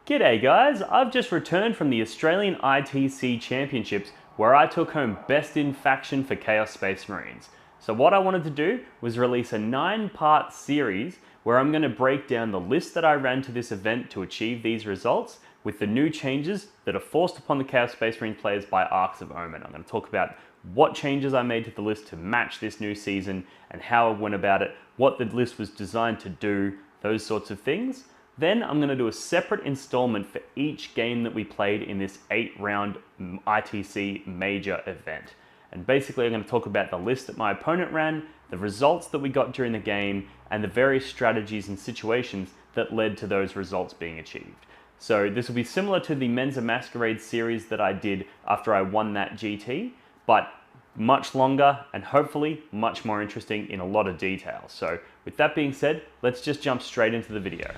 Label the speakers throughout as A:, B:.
A: G'day guys, I've just returned from the Australian ITC Championships where I took home Best in Faction for Chaos Space Marines. So what I wanted to do was release a 9-part series where I'm going to break down the list that I ran to this event to achieve these results with the new changes that are forced upon the Chaos Space Marine players by Arcs of Omen. I'm going to talk about what changes I made to the list to match this new season and how I went about it, what the list was designed to do, those sorts of things. Then I'm going to do a separate installment for each game that we played in this 8-round ITC major event. And basically I'm going to talk about the list that my opponent ran, the results that we got during the game, and the various strategies and situations that led to those results being achieved. So this will be similar to the Men's Masquerade series that I did after I won that GT, but much longer and hopefully much more interesting in a lot of detail. So with that being said, let's just jump straight into the video.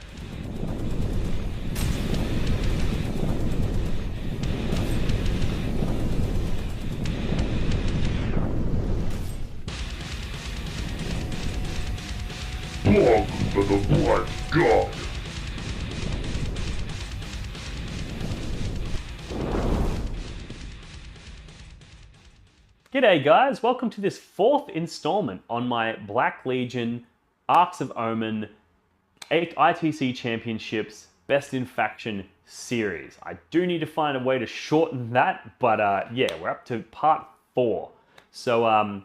B: Blood for the Blood God!
A: G'day guys, welcome to this 4th installment on my Black Legion, Arcs of Omen, 8 ITC Championships, Best in Faction series. I do need to find a way to shorten that, but yeah, we're up to part 4. So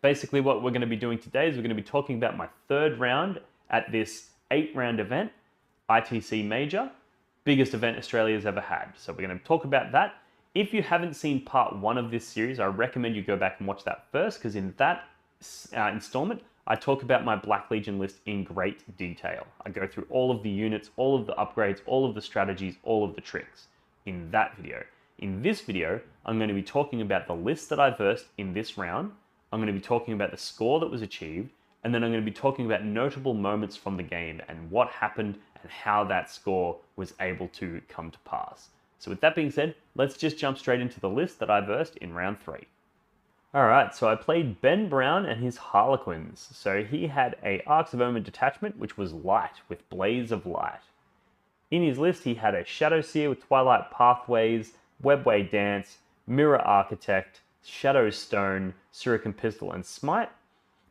A: basically what we're going to be doing today is we're going to be talking about my 3rd round at this 8-round event, ITC Major, biggest event Australia's ever had. So we're going to talk about that. If you haven't seen part 1 of this series, I recommend you go back and watch that first, because in that installment, I talk about my Black Legion list in great detail. I go through all of the units, all of the upgrades, all of the strategies, all of the tricks in that video. In this video, I'm going to be talking about the list that I versed in this round. I'm going to be talking about the score that was achieved, and then I'm going to be talking about notable moments from the game and what happened and how that score was able to come to pass. So with that being said, let's just jump straight into the list that I versed in round 3. Alright, so I played Ben Brown and his Harlequins. So he had a Arcs of Omen detachment, which was light, with Blaze of Light. In his list, he had a Shadow Seer with Twilight Pathways, Webway Dance, Mirror Architect, Shadow Stone, Surican Pistol, and Smite.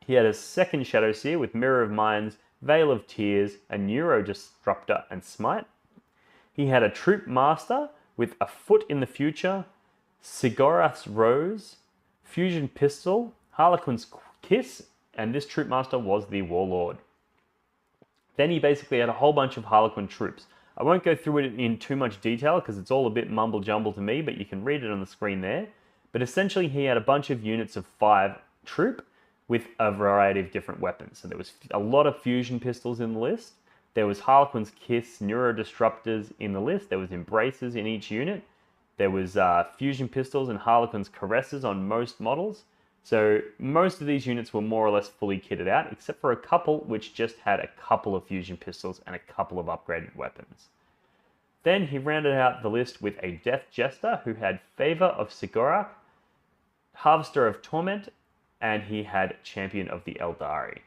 A: He had a second Shadow Seer with Mirror of Minds, Veil of Tears, a Neuro Disruptor, and Smite. He had a Troop Master with a Foot in the Future, Sigorath's Rose, Fusion Pistol, Harlequin's Kiss, and this Troop Master was the Warlord. Then he basically had a whole bunch of Harlequin troops. I won't go through it in too much detail because it's all a bit mumble jumble to me, but you can read it on the screen there. But essentially he had a bunch of units of 5 troop with a variety of different weapons. So there was a lot of Fusion Pistols in the list. There was Harlequin's Kiss, Neuro Disruptors in the list. There was Embraces in each unit. There was Fusion Pistols and Harlequin's Caresses on most models. So most of these units were more or less fully kitted out, except for a couple which just had a couple of Fusion Pistols and a couple of upgraded weapons. Then he rounded out the list with a Death Jester who had Favor of Sigorath, Harvester of Torment, and he had Champion of the Eldari.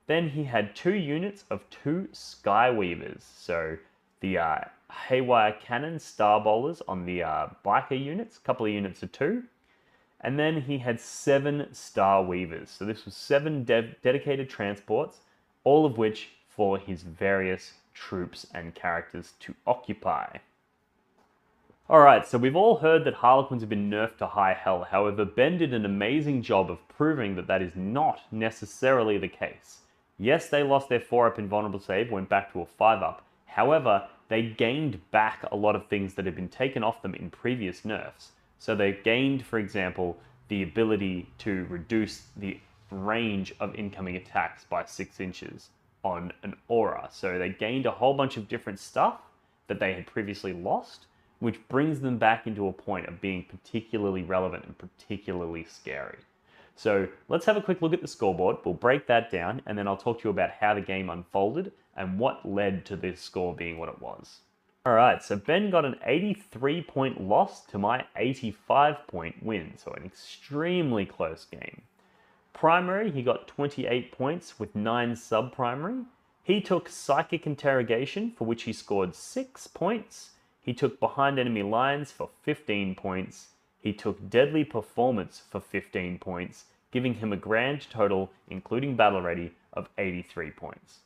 A: Then he had 2 units of 2 Skyweavers, so the Haywire Cannon Star Bowlers on the Biker units, a couple of units of 2. And then he had 7 Star Weavers, so this was 7 dedicated transports, all of which for his various troops and characters to occupy. Alright, so we've all heard that Harlequins have been nerfed to high hell, however Ben did an amazing job of proving that that is not necessarily the case. Yes, they lost their 4-up invulnerable save, went back to a 5-up. However, they gained back a lot of things that had been taken off them in previous nerfs. So they gained, for example, the ability to reduce the range of incoming attacks by 6 inches on an aura. So they gained a whole bunch of different stuff that they had previously lost, which brings them back into a point of being particularly relevant and particularly scary. So let's have a quick look at the scoreboard. We'll break that down, and then I'll talk to you about how the game unfolded and what led to this score being what it was. Alright, so Ben got an 83-point loss to my 85-point win, so an extremely close game. Primary, he got 28 points with 9 sub-primary. He took Psychic Interrogation, for which he scored 6 points. He took Behind Enemy Lines for 15 points. He took Deadly Performance for 15 points, giving him a grand total, including Battle Ready, of 83 points.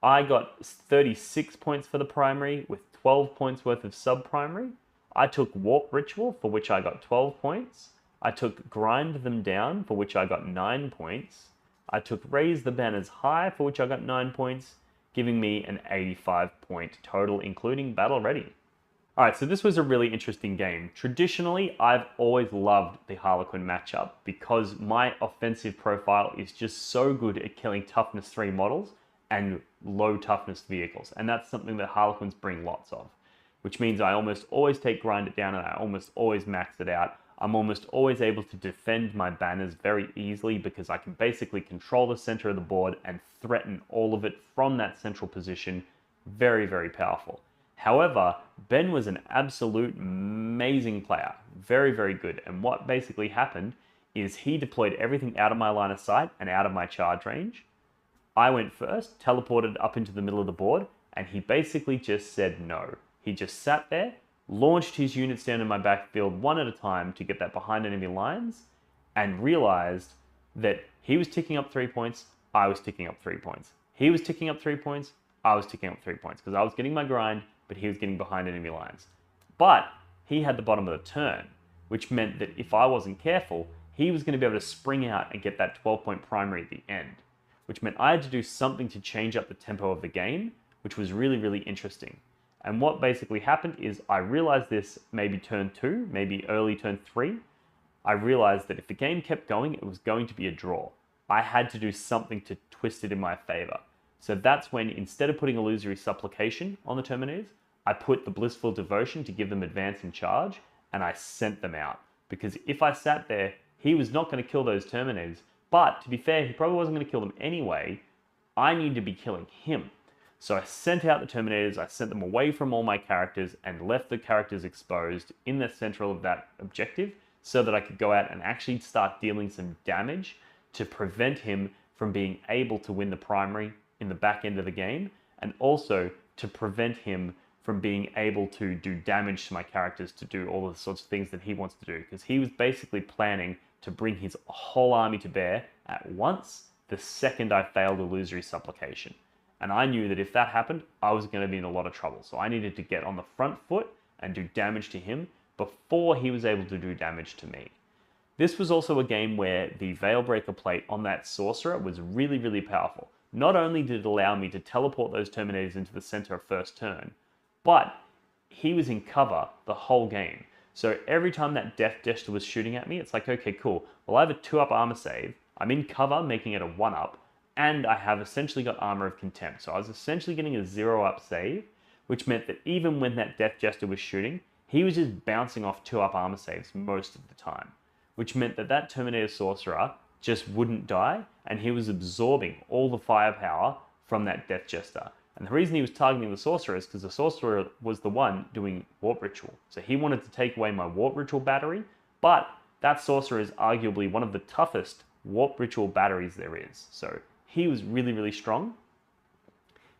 A: I got 36 points for the primary, with 12 points worth of sub-primary. I took Warp Ritual, for which I got 12 points. I took Grind Them Down, for which I got 9 points. I took Raise the Banners High, for which I got 9 points, giving me an 85-point total, including Battle Ready. Alright, so this was a really interesting game. Traditionally, I've always loved the Harlequin matchup because my offensive profile is just so good at killing toughness 3 models and low toughness vehicles. And that's something that Harlequins bring lots of, which means I almost always take Grind It Down and I almost always max it out. I'm almost always able to defend my banners very easily because I can basically control the center of the board and threaten all of it from that central position. Very, very powerful. However, Ben was an absolute amazing player. Very, very good. And what basically happened is he deployed everything out of my line of sight and out of my charge range. I went first, teleported up into the middle of the board, and he basically just said no. He just sat there, launched his units down in my backfield one at a time to get that behind enemy lines, and realized that he was ticking up 3 points, I was ticking up 3 points. He was ticking up 3 points, I was ticking up 3 points, because I was getting my grind, but he was getting behind enemy lines. But he had the bottom of the turn, which meant that if I wasn't careful, he was going to be able to spring out and get that 12-point primary at the end, which meant I had to do something to change up the tempo of the game, which was really, really interesting. And what basically happened is I realized this maybe turn 2, maybe early turn 3. I realized that if the game kept going, it was going to be a draw. I had to do something to twist it in my favor. So that's when, instead of putting Illusory Supplication on the Terminators, I put the Blissful Devotion to give them advance in charge, and I sent them out. Because if I sat there, he was not going to kill those Terminators. But, to be fair, he probably wasn't going to kill them anyway. I needed to be killing him. So I sent out the Terminators, I sent them away from all my characters, and left the characters exposed in the central of that objective, so that I could go out and actually start dealing some damage to prevent him from being able to win the primary in the back end of the game, and also to prevent him from being able to do damage to my characters to do all the sorts of things that he wants to do, because he was basically planning to bring his whole army to bear at once the second I failed Illusory Supplication. And I knew that if that happened, I was going to be in a lot of trouble. So I needed to get on the front foot and do damage to him before he was able to do damage to me. This was also a game where the Veilbreaker plate on that Sorcerer was really, really powerful. Not only did it allow me to teleport those Terminators into the center of first turn, but he was in cover the whole game. So every time that Death Gesture was shooting at me, it's like, okay, cool. Well, I have a 2-up armor save. I'm in cover, making it a 1-up. And I have essentially got Armor of Contempt. So I was essentially getting a 0-up save, which meant that even when that Death Jester was shooting, he was just bouncing off 2-up armor saves most of the time, which meant that that Terminator Sorcerer just wouldn't die, and he was absorbing all the firepower from that Death Jester. And the reason he was targeting the Sorcerer is because the Sorcerer was the one doing Warp Ritual. So he wanted to take away my Warp Ritual battery, but that Sorcerer is arguably one of the toughest Warp Ritual batteries there is. So he was really, really strong.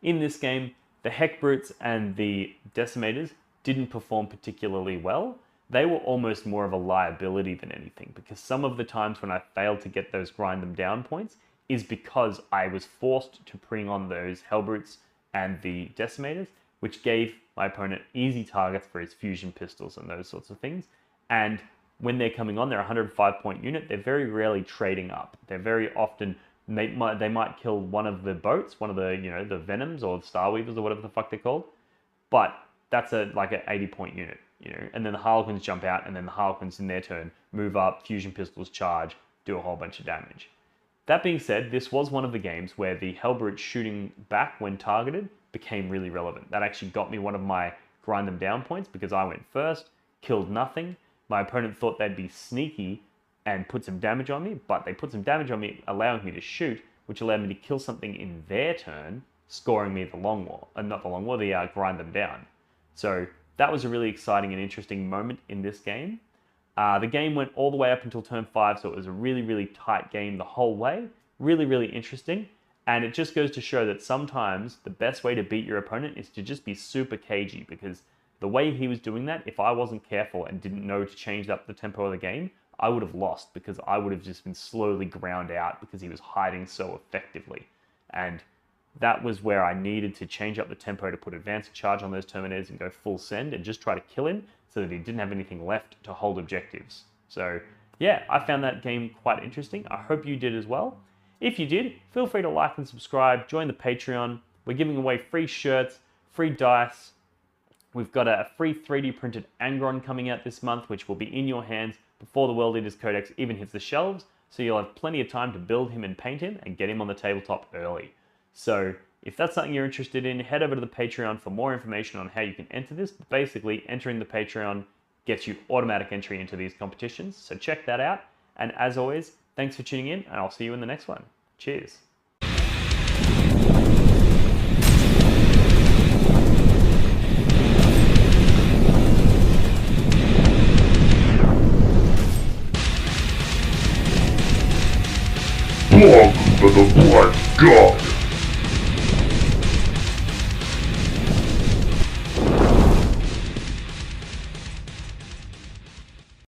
A: In this game, the Heck Brutes and the Decimators didn't perform particularly well. They were almost more of a liability than anything, because some of the times when I failed to get those grind them down points is because I was forced to bring on those Hellbrutes and the Decimators, which gave my opponent easy targets for his fusion pistols and those sorts of things. And when they're coming on, they're a 105-point unit, they're very rarely trading up. They're very often they might kill one of the boats, one of the, the Venoms or the Starweavers or whatever the fuck they're called. But that's like an 80-point unit, and then the Harlequins jump out, and then the Harlequins in their turn move up, fusion pistols charge, do a whole bunch of damage. That being said, this was one of the games where the Hellbrute shooting back when targeted became really relevant. That actually got me one of my grind them down points because I went first, killed nothing. My opponent thought they'd be sneaky and put some damage on me, but they put some damage on me, allowing me to shoot, which allowed me to kill something in their turn, scoring me the long war, not the long war, the grind them down. So that was a really exciting and interesting moment in this game. The game went all the way up until turn 5, so it was a really, really tight game the whole way. Really, really interesting. And it just goes to show that sometimes the best way to beat your opponent is to just be super cagey, because the way he was doing that, if I wasn't careful and didn't know to change up the tempo of the game, I would have lost, because I would have just been slowly ground out because he was hiding so effectively. And that was where I needed to change up the tempo to put advanced charge on those Terminators and go full send and just try to kill him so that he didn't have anything left to hold objectives. So yeah, I found that game quite interesting. I hope you did as well. If you did, feel free to like and subscribe, join the Patreon. We're giving away free shirts, free dice. We've got a free 3D printed Angron coming out this month, which will be in your hands before the World Eaters Codex even hits the shelves, so you'll have plenty of time to build him and paint him and get him on the tabletop early. So if that's something you're interested in, head over to the Patreon for more information on how you can enter this. Basically, entering the Patreon gets you automatic entry into these competitions, so check that out. And as always, thanks for tuning in, and I'll see you in the next one. Cheers.
B: Welcome to the Black God.